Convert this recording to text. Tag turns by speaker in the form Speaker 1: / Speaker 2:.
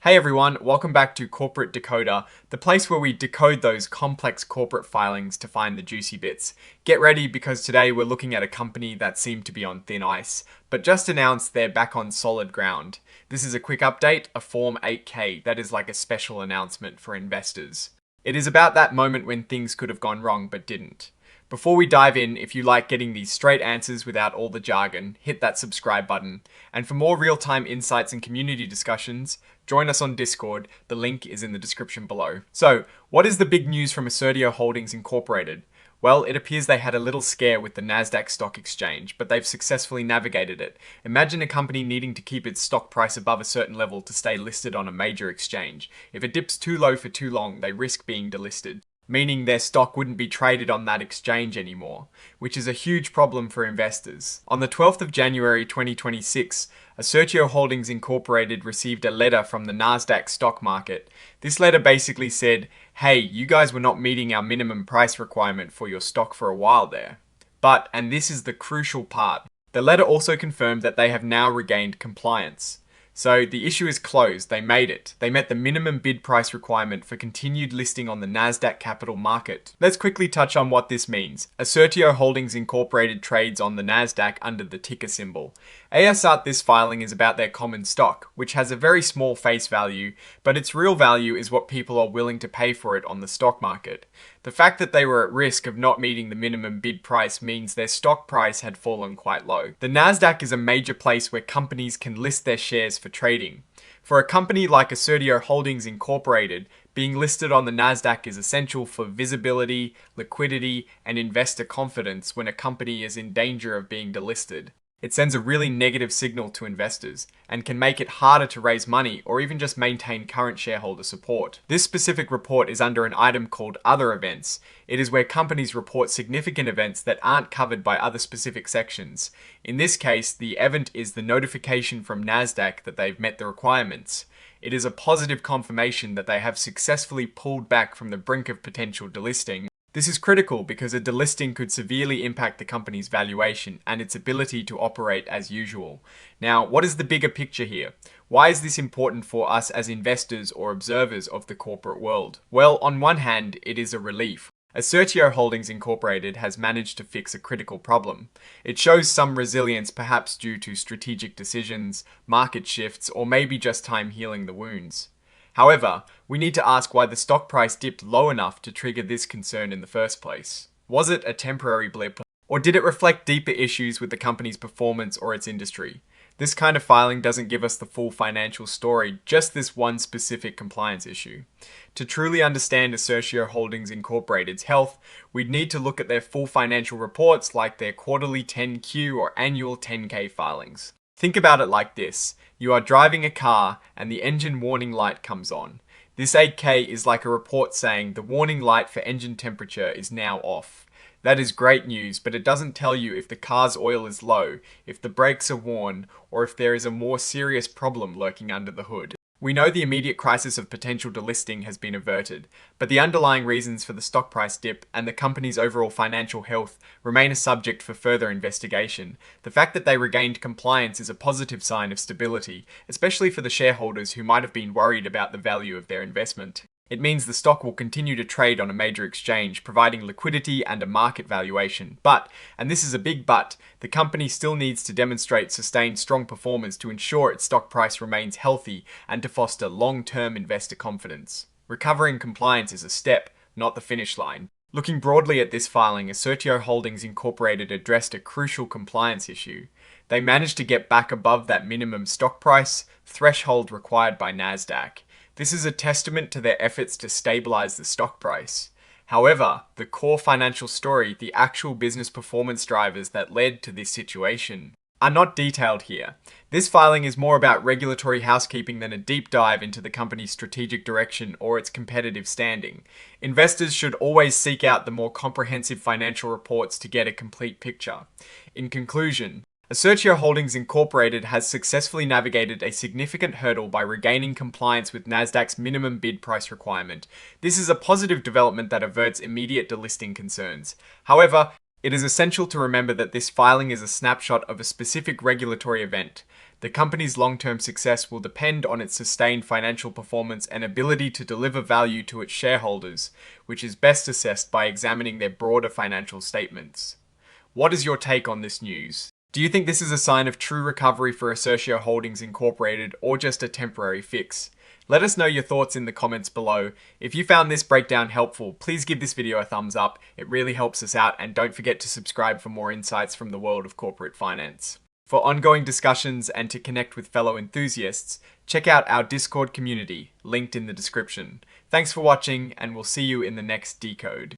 Speaker 1: Hey everyone, welcome back to Corporate Decoder, the place where we decode those complex corporate filings to find the juicy bits. Get ready because today we're looking at a company that seemed to be on thin ice, but just announced they're back on solid ground. This is a quick update, a Form 8K that is like a special announcement for investors. It is about that moment when things could have gone wrong but didn't. Before we dive in, if you like getting these straight answers without all the jargon, hit that subscribe button. And for more real-time insights and community discussions, join us on Discord. The link is in the description below. So, what is the big news from Assertio Holdings Incorporated? Well, it appears they had a little scare with the Nasdaq stock exchange, but they've successfully navigated it. Imagine a company needing to keep its stock price above a certain level to stay listed on a major exchange. If it dips too low for too long, they risk being delisted, meaning their stock wouldn't be traded on that exchange anymore, which is a huge problem for investors. On the 12th of January 2026, Assertio Holdings Incorporated received a letter from the Nasdaq stock market. This letter basically said, hey, you guys were not meeting our minimum price requirement for your stock for a while there. But, and this is the crucial part, the letter also confirmed that they have now regained compliance. So the issue is closed, they made it. They met the minimum bid price requirement for continued listing on the Nasdaq capital market. Let's quickly touch on what this means. Assertio Holdings Incorporated trades on the Nasdaq under the ticker symbol. ASART, this filing is about their common stock, which has a very small face value, but its real value is what people are willing to pay for it on the stock market. The fact that they were at risk of not meeting the minimum bid price means their stock price had fallen quite low. The Nasdaq is a major place where companies can list their shares for trading. For a company like Assertio Holdings Incorporated, being listed on the Nasdaq is essential for visibility, liquidity, and investor confidence when a company is in danger of being delisted. It sends a really negative signal to investors and can make it harder to raise money or even just maintain current shareholder support. This specific report is under an item called Other Events. It is where companies report significant events that aren't covered by other specific sections. In this case, the event is the notification from Nasdaq that they've met the requirements. It is a positive confirmation that they have successfully pulled back from the brink of potential delisting. This is critical because a delisting could severely impact the company's valuation and its ability to operate as usual. Now, what is the bigger picture here? Why is this important for us as investors or observers of the corporate world? Well, on one hand, it is a relief. Assertio Holdings Incorporated has managed to fix a critical problem. It shows some resilience, perhaps due to strategic decisions, market shifts, or maybe just time healing the wounds. However, we need to ask why the stock price dipped low enough to trigger this concern in the first place. Was it a temporary blip, or did it reflect deeper issues with the company's performance or its industry? This kind of filing doesn't give us the full financial story, just this one specific compliance issue. To truly understand Assertio Holdings Incorporated's health, we'd need to look at their full financial reports like their quarterly 10Q or annual 10K filings. Think about it like this. You are driving a car and the engine warning light comes on. This 8K is like a report saying the warning light for engine temperature is now off. That is great news, but it doesn't tell you if the car's oil is low, if the brakes are worn, or if there is a more serious problem lurking under the hood. We know the immediate crisis of potential delisting has been averted, but the underlying reasons for the stock price dip and the company's overall financial health remain a subject for further investigation. The fact that they regained compliance is a positive sign of stability, especially for the shareholders who might have been worried about the value of their investment. It means the stock will continue to trade on a major exchange, providing liquidity and a market valuation. But, and this is a big but, the company still needs to demonstrate sustained strong performance to ensure its stock price remains healthy and to foster long-term investor confidence. Recovering compliance is a step, not the finish line. Looking broadly at this filing, Assertio Holdings Incorporated addressed a crucial compliance issue. They managed to get back above that minimum stock price threshold required by Nasdaq. This is a testament to their efforts to stabilize the stock price. However, the core financial story, the actual business performance drivers that led to this situation, are not detailed here. This filing is more about regulatory housekeeping than a deep dive into the company's strategic direction or its competitive standing. Investors should always seek out the more comprehensive financial reports to get a complete picture. In conclusion, Assertio Holdings Incorporated has successfully navigated a significant hurdle by regaining compliance with Nasdaq's minimum bid price requirement. This is a positive development that averts immediate delisting concerns. However, It is essential to remember that this filing is a snapshot of a specific regulatory event. The company's long-term success will depend on its sustained financial performance and ability to deliver value to its shareholders, which is best assessed by examining their broader financial statements. What is your take on this news? Do you think this is a sign of true recovery for Assertio Holdings Incorporated or just a temporary fix? Let us know your thoughts in the comments below. If you found this breakdown helpful, please give this video a thumbs up. It really helps us out, and don't forget to subscribe for more insights from the world of corporate finance. For ongoing discussions and to connect with fellow enthusiasts, check out our Discord community, linked in the description. Thanks for watching, and we'll see you in the next Decode.